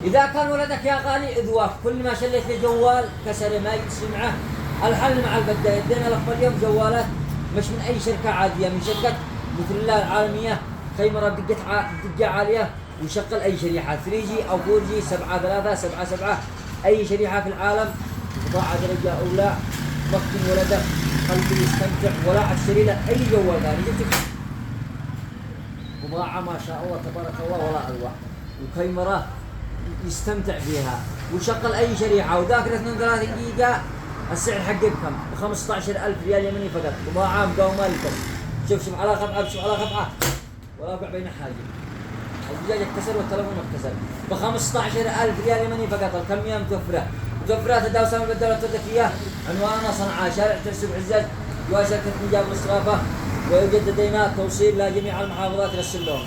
إذا كان ولدك يا غالي إذواق كل ما شليت له جوال كسر ما يصير معه. الحل مع البداية يدينا لك اليوم جوالات مش من أي شركة عادية، من شركة مثل الله العالمية، كاميرا بدقة عالية ويشغل أي شريحة 3G أو 4G 7.3 7.7 أي شريحة في العالم، بضاعة درجة أولى، مكن ولدك قلبي يستمتع ولا أشتري له أي جوال ثاني. جبت بضاعة ما شاء الله تبارك الله ولا أروع، وكاميرا يستمتع فيها ويشغل أي شريحة، وذاكرة 32 جيجا. السعر حقه بكم؟ ب 15,000 ريال يمني فقط. بضاعة مقاومة لكم. شوف على خبعة، شوف على خبعة ولا أوقع بين حاجة. الزجاج اتكسر والتلفون اتكسر. ب 15,000 ريال يمني فقط. الكمية متوفرة تداول سامي بالدولة التركية. عنواننا صنعاء، شارع ترسب عزاز، جوا شركة نجاب مصرافة، ويوجد لدينا توصيل لجميع المحافظات. رسل لهم.